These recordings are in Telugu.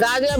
గాజుల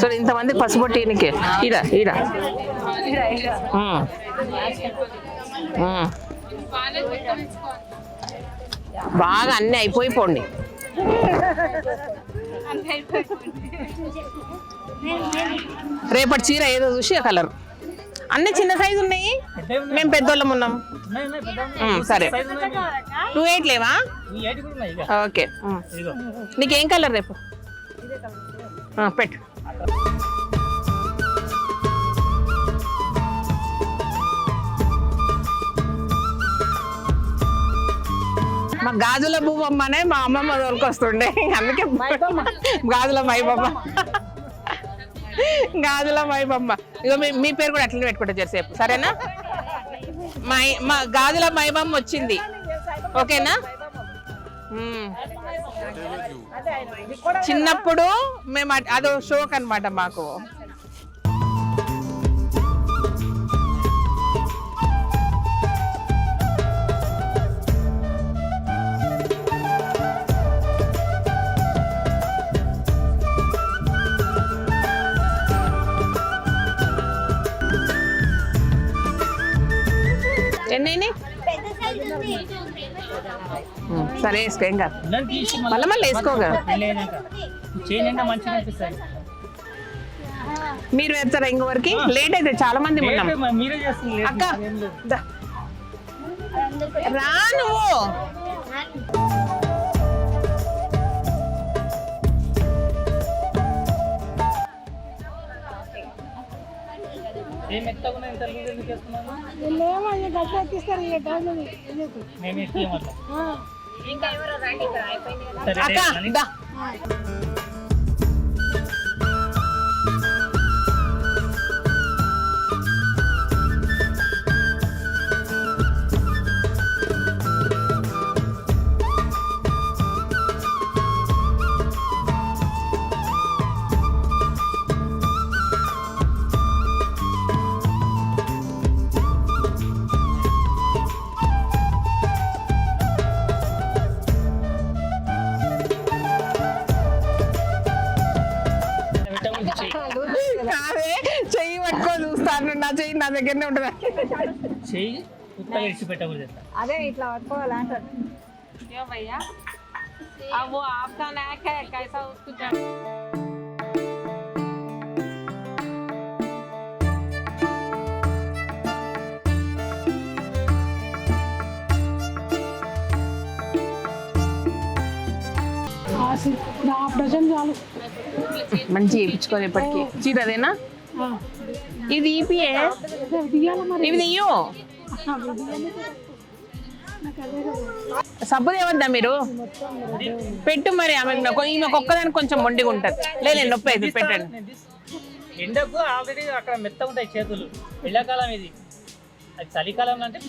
సో ఇంతమంది పసుపొట్టినికి ఈడ ఈడ బాగా అన్నీ అయిపోయిపోండి. రేపటి చీర ఏదో చూసి ఆ కలర్ అన్నీ చిన్న సైజు ఉన్నాయి. మేము పెద్దోళ్ళం ఉన్నాం. సరే 28 లేవా? ఓకే. నీకేం కలర్ రేపు పెట్టు. మా గాజుల భూమమ్మనే మా అమ్మమ్మ దొరికొస్తుండే, అందుకే గాజుల మైబమ్మ. గాజుల మైబమ్మ. ఇక మీ పేరు కూడా అట్లనే పెట్టుకుంటా జరసేపు, సరేనా? మా గాజుల మైబమ్మ వచ్చింది, ఓకేనా? చిన్నప్పుడు మేము అదో షోక్ అనమాట మాకు. ఎన్ని సరే వేసుకో, ఏం కాదు. మళ్ళీ మళ్ళీ వేసుకోగా. మీరు వేస్తారా ఇంకొకరికి? లేట్ అయితే చాలా మంది ఉన్నాం. అక్క రా నువ్వు. చెయ్యి పట్టుకొని చూస్తాను, నా చెయ్యి నా దగ్గరనే ఉంటుంది. అదే ఇట్లా పట్టుకోవాలంటారు. మంచి వేయించుకోవాలి ఎప్పటికీ. చీర అదేనా? ఇది ఈపియే, ఇవి తీయో. సబ్బు ఏమద్దా మీరు పెట్టు మరి. ఈమె ఒక్కదానికి కొంచెం మొండిగా ఉంటుంది. లేదు నొప్పి అయితే పెట్టండి. ఎండకు ఆల్రెడీ అక్కడ మెత్త ఉంటాయి చేతులు. ఎండాకాలం ఇది, అది చలికాలం అంటే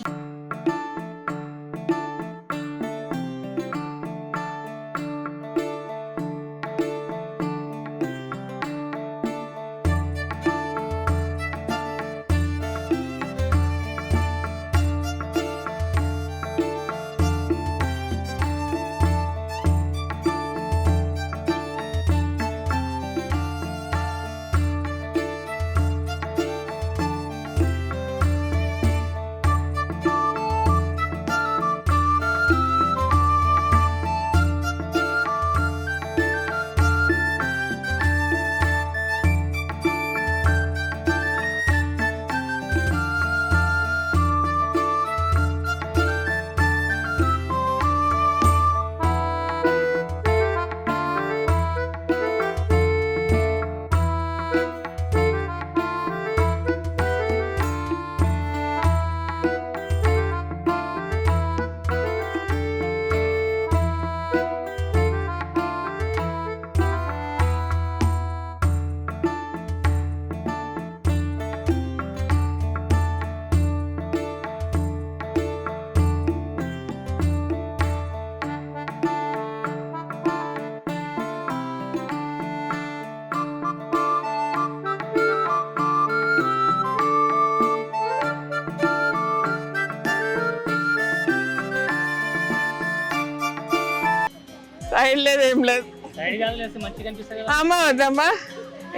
సైడ్ లేదు ఏం లేదు. సైడ్ గాజులు వేస్తే మంచిగా కనిపిస్తుంది కదా. అమ్మ వద్దమ్మా,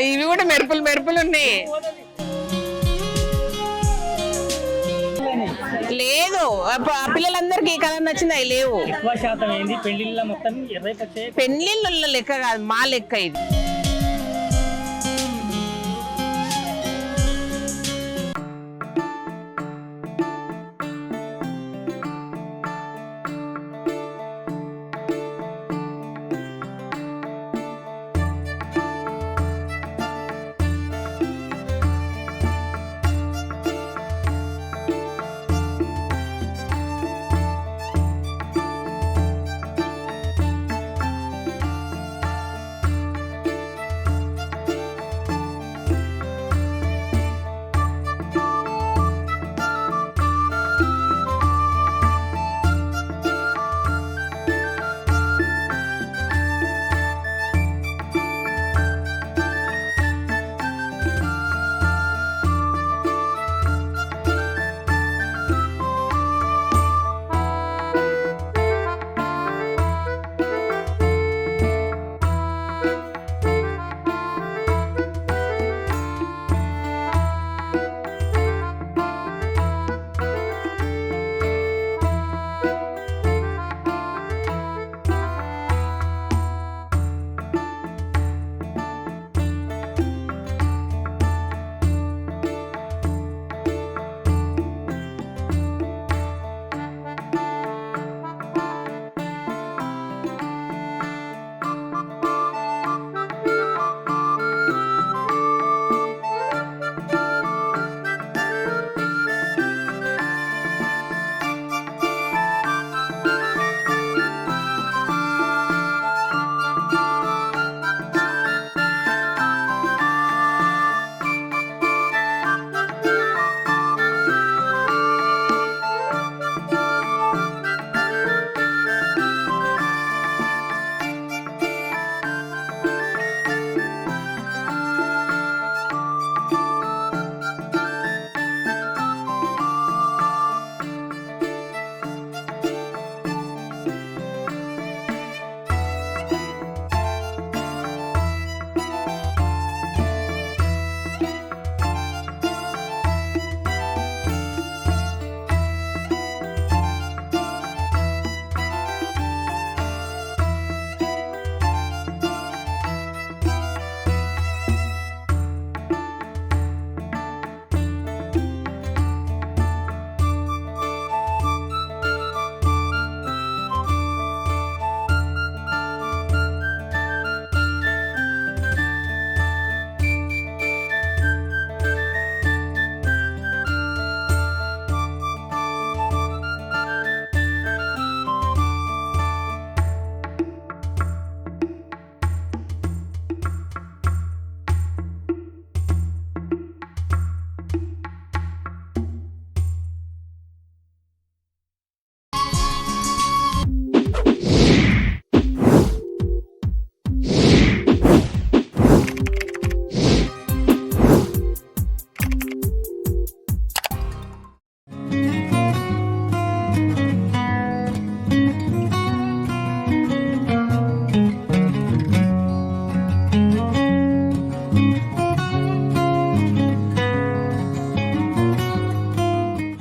ఇవి కూడా మెరుపులు మెరుపులు ఉన్నాయి. లేదు ఆ పిల్లలందరికీ ఈ కలర్ నచ్చింది, అవి లేవు. ఎక్కువ శాతం ఏంది పెళ్లిళ్ళ మొత్తం ఎర్రై పచ్చే పెళ్లిళ్ళ లెక్క కాదు, మా లెక్క ఇది.